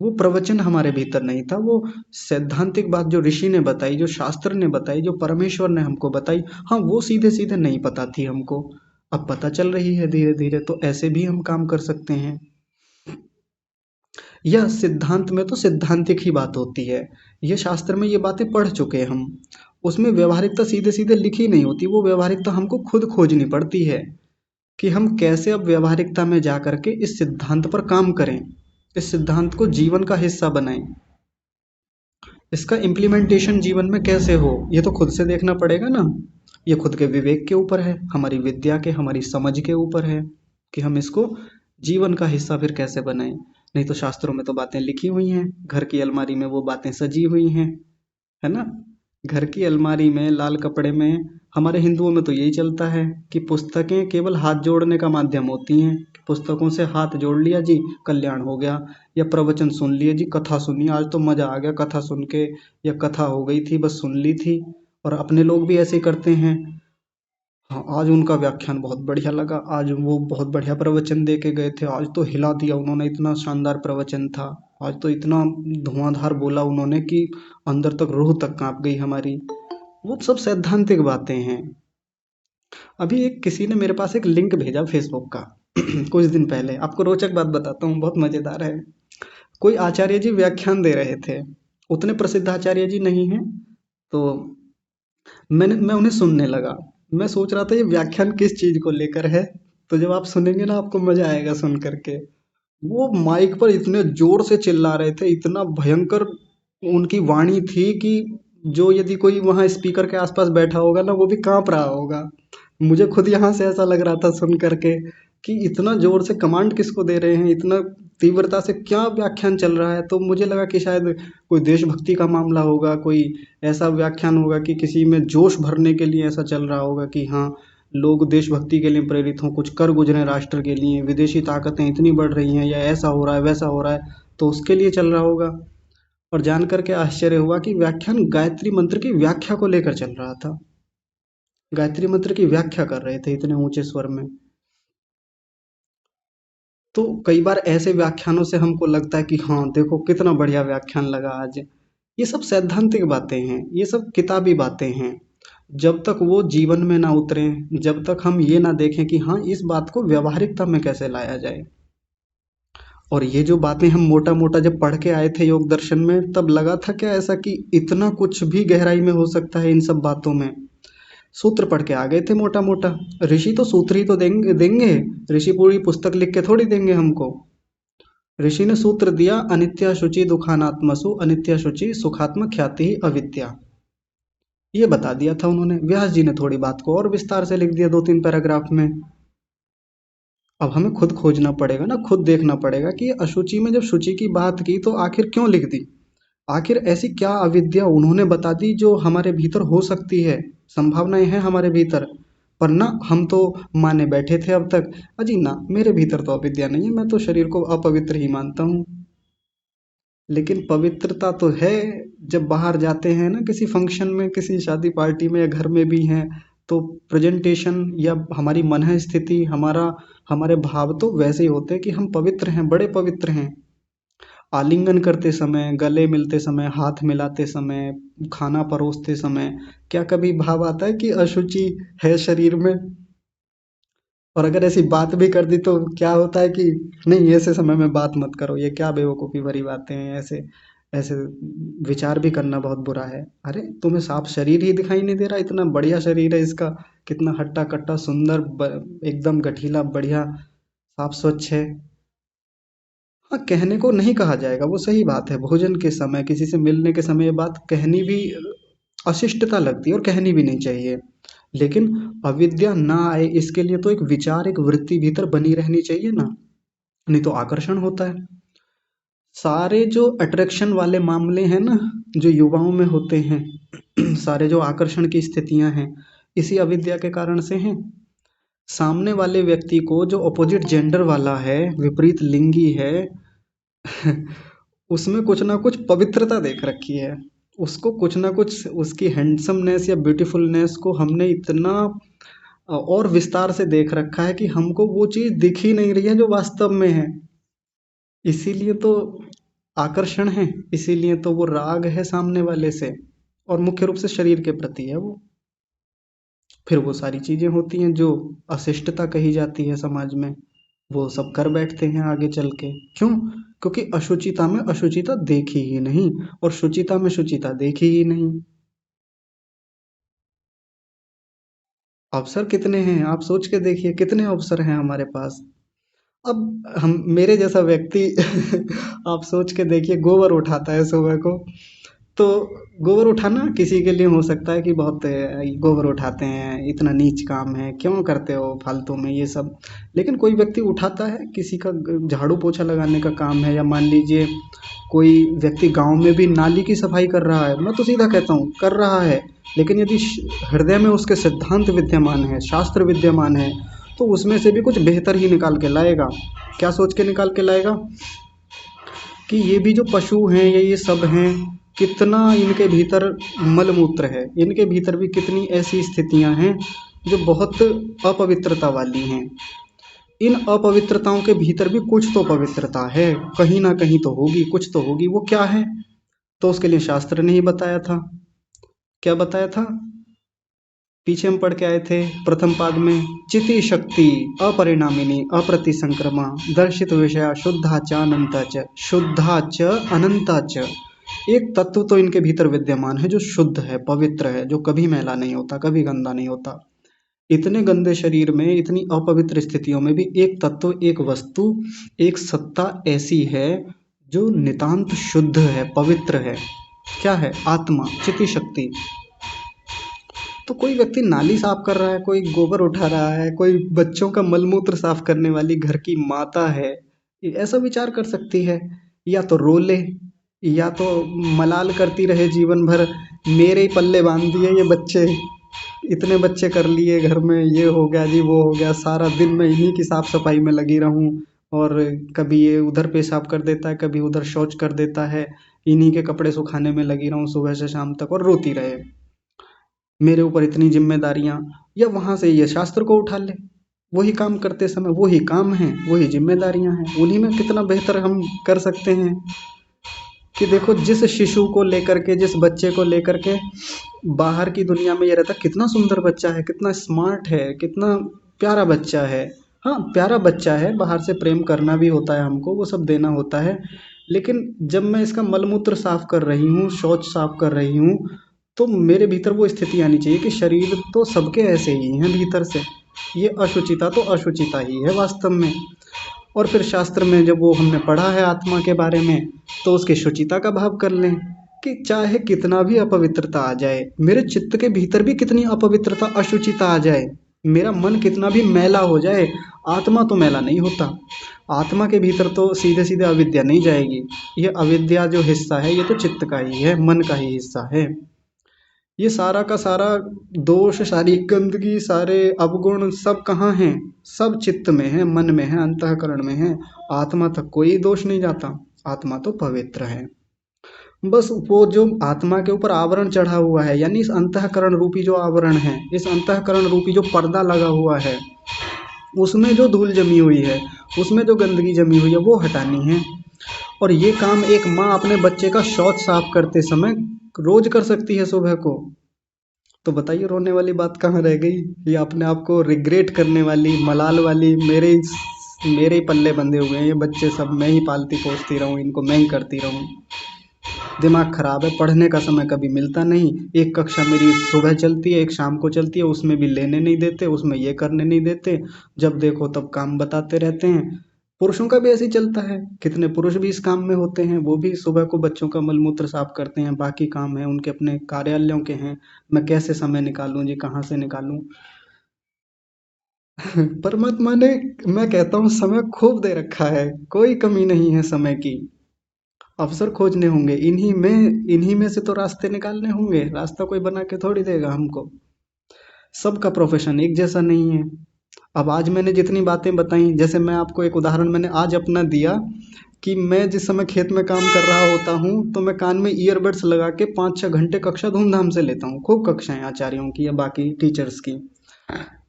वो प्रवचन हमारे भीतर नहीं था, वो सैद्धांतिक बात जो ऋषि ने बताई, जो शास्त्र ने बताई, जो परमेश्वर ने हमको बताई, हाँ वो सीधे सीधे नहीं पता थी हमको। अब पता चल रही है धीरे धीरे, तो ऐसे भी हम काम कर सकते हैं। यह सिद्धांत में तो सिद्धांतिक ही बात होती है, ये शास्त्र में ये बातें पढ़ चुके हैं हम, उसमें व्यवहारिकता सीधे सीधे लिखी नहीं होती, वो व्यवहारिकता हमको खुद खोजनी पड़ती है कि हम कैसे अब व्यवहारिकता में जा करके इस सिद्धांत पर काम करें, इस सिद्धांत को जीवन का हिस्सा बनाएं, इसका इम्प्लीमेंटेशन जीवन में कैसे हो, ये तो खुद से देखना पड़ेगा ना। ये खुद के विवेक के ऊपर है, हमारी विद्या के, हमारी समझ के ऊपर है कि हम इसको जीवन का हिस्सा फिर कैसे बनाएं। नहीं तो शास्त्रों में तो बातें लिखी हुई हैं, घर की अलमारी में वो बातें सजी हुई हैं, है ना। घर की अलमारी में लाल कपड़े में हमारे हिंदुओं में तो यही चलता है कि पुस्तकें केवल हाथ जोड़ने का माध्यम होती हैं। पुस्तकों से हाथ जोड़ लिया जी, कल्याण हो गया। या प्रवचन सुन लिए जी, कथा सुनी, आज तो मजा आ गया कथा सुन के। या कथा हो गई थी, बस सुन ली थी। और अपने लोग भी ऐसे ही करते हैं। हाँ, आज उनका व्याख्यान बहुत बढ़िया लगा, आज वो बहुत बढ़िया प्रवचन दे के गए थे, आज तो हिला दिया उन्होंने, इतना शानदार प्रवचन था। आज तो इतना धुआंधार बोला उन्होंने कि अंदर तक, रूह तक कांप गई हमारी। वो सब सैद्धांतिक बातें हैं। अभी एक किसी ने मेरे पास एक लिंक भेजा फेसबुक का कुछ दिन पहले, आपको रोचक बात बताता हूँ, बहुत मजेदार है। कोई आचार्य जी व्याख्यान दे रहे थे। उतने प्रसिद्ध आचार्य जी नहीं हैं। तो मैं उन्हें सुनने लगा। मैं सोच रहा था ये व्याख्यान किस चीज को लेकर है। तो जब आप सुनेंगे ना, आपको मजा आएगा सुन करके। वो माइक पर इतने जोर से चिल्ला रहे थे, इतना भयंकर उनकी वाणी थी कि जो यदि कोई वहां स्पीकर के आसपास बैठा होगा ना, वो भी कांप रहा होगा। मुझे खुद यहाँ से ऐसा लग रहा था सुन करके कि इतना जोर से कमांड किसको दे रहे हैं, इतना तीव्रता से क्या व्याख्यान चल रहा है। तो मुझे लगा कि शायद कोई देशभक्ति का मामला होगा, कोई ऐसा व्याख्यान होगा कि किसी में जोश भरने के लिए ऐसा चल रहा होगा कि हाँ, लोग देशभक्ति के लिए प्रेरित हों, कुछ कर गुजरें राष्ट्र के लिए, विदेशी ताकतें इतनी बढ़ रही हैं, या ऐसा हो रहा है वैसा हो रहा है, तो उसके लिए चल रहा होगा। और जान करके आश्चर्य हुआ कि व्याख्यान गायत्री मंत्र की व्याख्या को लेकर चल रहा था। गायत्री मंत्र की व्याख्या कर रहे थे इतने ऊंचे स्वर में। तो कई बार ऐसे व्याख्यानों से हमको लगता है कि हाँ, देखो कितना बढ़िया व्याख्यान लगा आज। ये सब सैद्धांतिक बातें हैं, ये सब किताबी बातें हैं। जब तक वो जीवन में ना उतरें, जब तक हम ये ना देखें कि हाँ, इस बात को व्यवहारिकता में कैसे लाया जाए। और ये जो बातें हम मोटा मोटा जब पढ़ के आए थे योग दर्शन में, तब लगा था क्या ऐसा कि इतना कुछ भी गहराई में हो सकता है इन सब बातों में। सूत्र पढ़ के आ गए थे मोटा मोटा। ऋषि तो सूत्र ही तो देंगे देंगे। ऋषि पूरी पुस्तक लिख के थोड़ी देंगे हमको। ऋषि ने सूत्र दिया, अनित्या शुचि दुखानात्मसु अनित्या शुचि सुखात्म ख्याति ही अविद्या। ये बता दिया था उन्होंने। व्यास जी ने थोड़ी बात को और विस्तार से लिख दिया 2-3 पैराग्राफ में। अब हमें खुद खोजना पड़ेगा ना, खुद देखना पड़ेगा कि अशुचि में जब शुचि की बात की तो आखिर क्यों लिख दी। आखिर ऐसी क्या अविद्या उन्होंने बता दी जो हमारे भीतर हो सकती है। संभावनाएं हैं हमारे भीतर। पर ना, हम तो माने बैठे थे अब तक, अजी ना, मेरे भीतर तो अविद्या नहीं है, मैं तो शरीर को अपवित्र ही मानता हूँ। लेकिन पवित्रता तो है। जब बाहर जाते हैं ना, किसी फंक्शन में, किसी शादी पार्टी में, या घर में भी हैं, तो प्रेजेंटेशन या हमारी मन स्थिति, हमारे भाव तो वैसे ही होते हैं कि हम पवित्र हैं, बड़े पवित्र हैं। आलिंगन करते समय, गले मिलते समय, हाथ मिलाते समय, खाना परोसते समय, क्या कभी भाव आता है कि अशुचि है शरीर में। और अगर ऐसी बात भी कर दी तो क्या होता है कि नहीं, ऐसे समय में बात मत करो, ये क्या बेवकूफ़ी भरी बातें हैं, ऐसे ऐसे विचार भी करना बहुत बुरा है। अरे, तुम्हें साफ शरीर ही दिखाई नहीं दे रहा, इतना बढ़िया शरीर है इसका, कितना हट्टा कट्टा सुंदर, एकदम गठीला, बढ़िया, साफ स्वच्छ है। हाँ, कहने को नहीं कहा जाएगा, वो सही बात है। भोजन के समय, किसी से मिलने के समय ये बात कहनी भी अशिष्टता लगती है, और कहनी भी नहीं चाहिए। लेकिन अविद्या ना आए इसके लिए तो एक विचार, एक वृत्ति भीतर बनी रहनी चाहिए ना। नहीं तो आकर्षण होता है। सारे जो अट्रैक्शन वाले मामले हैं ना, जो युवाओं में होते हैं सारे जो आकर्षण की स्थितियां हैं, इसी अविद्या के कारण से हैं। सामने वाले व्यक्ति को, जो अपोजिट जेंडर वाला है, विपरीत लिंगी है उसमें कुछ ना कुछ पवित्रता देख रखी है। उसको कुछ ना कुछ, उसकी हैंडसमनेस या ब्यूटीफुलनेस को हमने इतना और विस्तार से देख रखा है कि हमको वो चीज़ दिख ही नहीं रही है जो वास्तव में है। इसीलिए तो आकर्षण है, इसीलिए तो वो राग है सामने वाले से, और मुख्य रूप से शरीर के प्रति है वो। फिर वो सारी चीज़ें होती हैं जो अशिष्टता कही जाती है समाज में, वो सब कर बैठते हैं आगे चल के। क्यों? क्योंकि अशुचिता में अशुचिता देखी ही नहीं, और शुचिता में शुचिता देखी ही नहीं। अवसर कितने हैं, आप सोच के देखिए, कितने अवसर हैं हमारे पास। अब हम, मेरे जैसा व्यक्ति आप सोच के देखिए, गोबर उठाता है सुबह को, तो गोबर उठाना किसी के लिए हो सकता है कि बहुत गोबर उठाते हैं, इतना नीच काम है, क्यों करते हो फालतू में ये सब। लेकिन कोई व्यक्ति उठाता है, किसी का झाड़ू पोछा लगाने का काम है, या मान लीजिए कोई व्यक्ति गांव में भी नाली की सफाई कर रहा है, मैं तो सीधा कहता हूँ कर रहा है, लेकिन यदि हृदय में उसके सिद्धांत विद्यमान है, शास्त्र विद्यमान है, तो उसमें से भी कुछ बेहतर ही निकाल के लाएगा। क्या सोच के निकाल के लाएगा कि ये भी जो पशु हैं या ये सब हैं, कितना इनके भीतर मलमूत्र है, इनके भीतर भी कितनी ऐसी स्थितियां हैं जो बहुत अपवित्रता वाली हैं। इन अपवित्रताओं के भीतर भी कुछ तो पवित्रता है, कहीं ना कहीं तो होगी, कुछ तो होगी। वो क्या है? तो उसके लिए शास्त्र ने ही बताया था। क्या बताया था? पीछे हम पढ़ के आए थे प्रथम पाद में, चिति शक्ति अपरिणामिनी अप्रतिसंक्रमा दर्शित विषया शुद्धा च अनंता च, शुद्धा च अनंता च। एक तत्व तो इनके भीतर विद्यमान है जो शुद्ध है, पवित्र है, जो कभी मैला नहीं होता, कभी गंदा नहीं होता। इतने गंदे शरीर में, इतनी अपवित्र स्थितियों में भी एक तत्व, एक वस्तु, एक सत्ता ऐसी है जो नितांत शुद्ध है, पवित्र है। क्या है? आत्मा, चिति शक्ति। तो कोई व्यक्ति नाली साफ कर रहा है, कोई गोबर उठा रहा है, कोई बच्चों का मलमूत्र साफ करने वाली घर की माता है, ये ऐसा विचार कर सकती है? या तो रो ले, या तो मलाल करती रहे जीवन भर, मेरे ही पल्ले बांध दिए ये बच्चे, इतने बच्चे कर लिए घर में, ये हो गया जी, वो हो गया, सारा दिन मैं इन्हीं की साफ सफाई में लगी रहूं, और कभी ये उधर पेशाब कर देता है, कभी उधर शौच कर देता है, इन्हीं के कपड़े सुखाने में लगी रहूं सुबह से शाम तक, और रोती रहे मेरे ऊपर इतनी जिम्मेदारियां। या वहां से ये शास्त्र को उठा ले, वही काम करते समय वही काम है, वही जिम्मेदारियां हैं, उन्हीं में कितना बेहतर हम कर सकते हैं। कि देखो, जिस शिशु को लेकर के, जिस बच्चे को लेकर के बाहर की दुनिया में ये रहता, कितना सुंदर बच्चा है, कितना स्मार्ट है, कितना प्यारा बच्चा है। हाँ, प्यारा बच्चा है, बाहर से प्रेम करना भी होता है हमको, वो सब देना होता है। लेकिन जब मैं इसका मलमूत्र साफ कर रही हूँ, शौच साफ कर रही हूँ, तो मेरे भीतर वो स्थिति आनी चाहिए कि शरीर तो सबके ऐसे ही हैं भीतर से, ये अशुचिता तो अशुचिता ही है वास्तव में। और फिर शास्त्र में जब वो हमने पढ़ा है आत्मा के बारे में, तो उसकी शुचिता का भाव कर लें कि चाहे कितना भी अपवित्रता आ जाए, मेरे चित्त के भीतर भी कितनी अपवित्रता, अशुचिता आ जाए, मेरा मन कितना भी मैला हो जाए, आत्मा तो मैला नहीं होता। आत्मा के भीतर तो सीधे सीधे अविद्या नहीं जाएगी। ये अविद्या जो हिस्सा है, ये तो चित्त का ही है, मन का ही हिस्सा है। ये सारा का सारा दोष, सारी गंदगी, सारे अवगुण सब कहाँ हैं? सब चित्त में है, मन में है, अंतःकरण में है। आत्मा तक कोई दोष नहीं जाता, आत्मा तो पवित्र है। बस वो जो आत्मा के ऊपर आवरण चढ़ा हुआ है, यानी इस अंतःकरण रूपी जो आवरण है, इस अंतःकरण रूपी जो पर्दा लगा हुआ है, उसमें जो धूल जमी हुई है, उसमें जो गंदगी जमी हुई है, वो हटानी है। और ये काम एक माँ अपने बच्चे का शौच साफ करते समय रोज कर सकती है सुबह को। तो बताइए, रोने वाली बात कहाँ रह गई? ये अपने आप को रिग्रेट करने वाली, मलाल वाली, मेरे ही पल्ले बंधे हुए हैं ये बच्चे सब, मैं ही पालती पोसती रहूं, इनको मैं ही करती रहूं। दिमाग खराब है, पढ़ने का समय कभी मिलता नहीं। एक कक्षा मेरी सुबह चलती है, एक शाम को चलती है, उसमें भी लेने नहीं देते, उसमें ये करने नहीं देते, जब देखो तब काम बताते रहते हैं। पुरुषों का भी ऐसे ही चलता है, कितने पुरुष भी इस काम में होते हैं, वो भी सुबह को बच्चों का मलमूत्र साफ करते हैं, बाकी काम है उनके अपने कार्यालयों के हैं। मैं कैसे समय निकालूं जी, कहाँ से निकालूं? परमात्मा ने, मैं कहता हूँ, समय खूब दे रखा है, कोई कमी नहीं है समय की। अवसर खोजने होंगे, इन्हीं में से तो रास्ते निकालने होंगे, रास्ता कोई बना के थोड़ी देगा हमको। सबका प्रोफेशन एक जैसा नहीं है। अब आज मैंने जितनी बातें बताई, जैसे मैं आपको एक उदाहरण मैंने आज अपना दिया कि मैं जिस समय खेत में काम कर रहा होता हूँ, तो मैं कान में ईयरबड्स लगा के 5-6 घंटे कक्षा धूमधाम से लेता हूँ, खूब कक्षाएं आचार्यों की या बाकी टीचर्स की।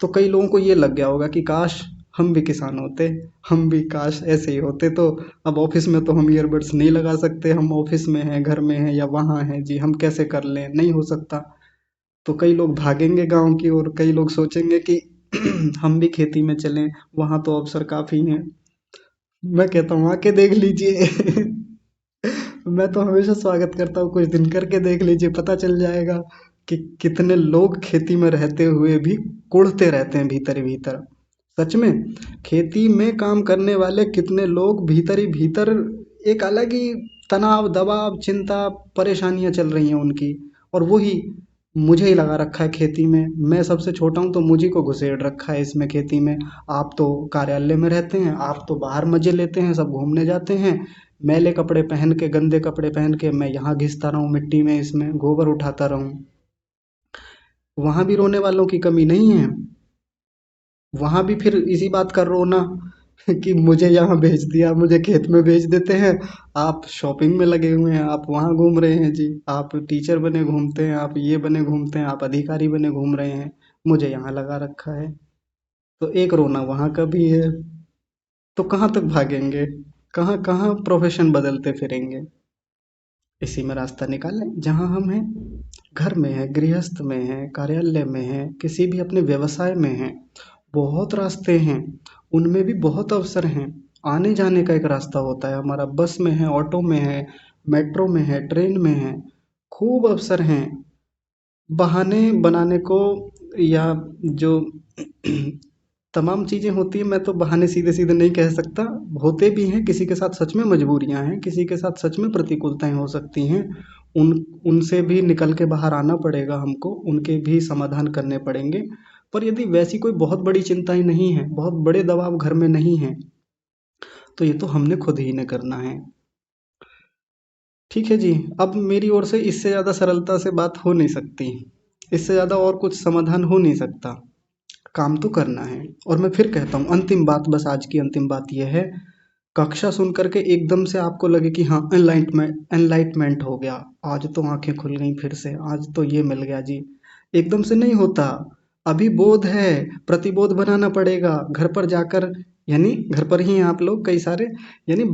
तो कई लोगों को ये लग गया होगा कि काश हम भी किसान होते, हम भी काश ऐसे ही होते, तो अब ऑफिस में तो हम ईयरबड्स नहीं लगा सकते, हम ऑफिस में हैं, घर में हैं या वहाँ हैं जी, हम कैसे कर लें? नहीं हो सकता। तो कई लोग भागेंगे गांव की ओर, कई लोग सोचेंगे कि हम भी खेती में चलें, वहाँ तो अवसर काफ़ी हैं। मैं कहता हूँ आके देख लीजिए। मैं तो हमेशा स्वागत करता हूँ, कुछ दिन करके देख लीजिए, पता चल जाएगा कि कितने लोग खेती में रहते हुए भी कुढ़ते रहते हैं भीतर ही भीतर। सच में, खेती में काम करने वाले कितने लोग भीतर ही भीतर एक अलग ही तनाव, दबाव, चिंता, परेशानियाँ चल रही हैं उनकी, और वही मुझे ही लगा रखा है खेती में। मैं सबसे छोटा हूँ तो मुझी को घुसेड़ रखा है इसमें, खेती में। आप तो कार्यालय में रहते हैं, आप तो बाहर मज़े लेते हैं, सब घूमने जाते हैं। मैले कपड़े पहन के, गंदे कपड़े पहन के मैं यहाँ घिसता रहूँ मिट्टी में, इसमें गोबर उठाता रहूँ। वहाँ भी रोने वालों की कमी नहीं है। वहाँ भी फिर इसी बात का रोना कि मुझे यहाँ भेज दिया, मुझे खेत में भेज देते हैं। आप शॉपिंग में लगे हुए हैं, आप वहाँ घूम रहे हैं जी, आप टीचर बने घूमते हैं, आप ये बने घूमते हैं, आप अधिकारी बने घूम रहे हैं, मुझे यहाँ लगा रखा है। तो एक रोना वहाँ का भी है। तो कहाँ तक भागेंगे, कहाँ कहाँ प्रोफेशन बदलते फिरेंगे। इसी में रास्ता निकालें जहाँ हम हैं। घर में है, गृहस्थ में है, कार्यालय में है, किसी भी अपने व्यवसाय में है, बहुत रास्ते हैं। उनमें भी बहुत अवसर हैं। आने जाने का एक रास्ता होता है हमारा, बस में है, ऑटो में है, मेट्रो में है, ट्रेन में है। खूब अवसर हैं। बहाने बनाने को, या जो तमाम चीज़ें होती हैं, मैं तो बहाने सीधे सीधे नहीं कह सकता। होते भी हैं, किसी के साथ सच में मजबूरियां हैं, किसी के साथ सच में प्रतिकूलताएं हो सकती हैं। उन उनसे भी निकल के बाहर आना पड़ेगा हमको, उनके भी समाधान करने पड़ेंगे। पर यदि वैसी कोई बहुत बड़ी चिंताएं नहीं है, बहुत बड़े दबाव घर में नहीं है, तो ये तो हमने खुद ही ने करना है। ठीक है जी। अब मेरी ओर से इससे ज़्यादा सरलता से बात हो नहीं सकती, इससे ज़्यादा और कुछ समाधान हो नहीं सकता। काम तो करना है। और मैं फिर कहता हूँ, अंतिम बात, बस आज की अंतिम बात यह है। कक्षा सुन करके एकदम से आपको लगे कि हाँ, एनलाइटमेंट हो गया, आज तो आंखें खुल गई फिर से, आज तो ये मिल गया जी। एकदम से नहीं होता। अभी बोध है, प्रतिबोध बनाना पड़ेगा घर पर जाकर। यानी घर पर ही हैं आप लोग कई सारे, यानी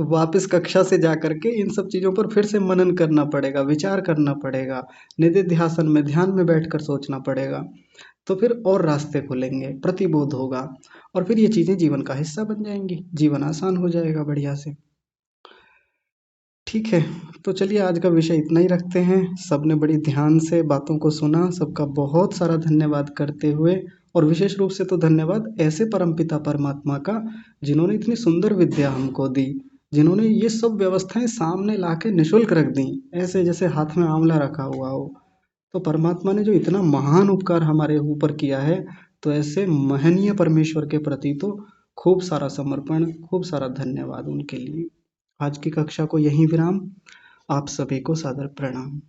वापस कक्षा से जा करके इन सब चीज़ों पर फिर से मनन करना पड़ेगा, विचार करना पड़ेगा। निधिध्यासन में ध्यान में बैठकर सोचना पड़ेगा। तो फिर और रास्ते खुलेंगे, प्रतिबोध होगा, और फिर ये चीज़ें जीवन का हिस्सा बन जाएंगी, जीवन आसान हो जाएगा बढ़िया से। ठीक है, तो चलिए आज का विषय इतना ही रखते हैं। सबने बड़ी ध्यान से बातों को सुना, सबका बहुत सारा धन्यवाद करते हुए, और विशेष रूप से तो धन्यवाद ऐसे परमपिता परमात्मा का जिन्होंने इतनी सुंदर विद्या हमको दी, जिन्होंने ये सब व्यवस्थाएं सामने ला के निःशुल्क रख दी, ऐसे जैसे हाथ में आंवला रखा हुआ हो। तो परमात्मा ने जो इतना महान उपकार हमारे ऊपर किया है, तो ऐसे महनीय परमेश्वर के प्रति तो खूब सारा समर्पण, खूब सारा धन्यवाद उनके लिए। आज की कक्षा को यहीं विराम। आप सभी को सादर प्रणाम।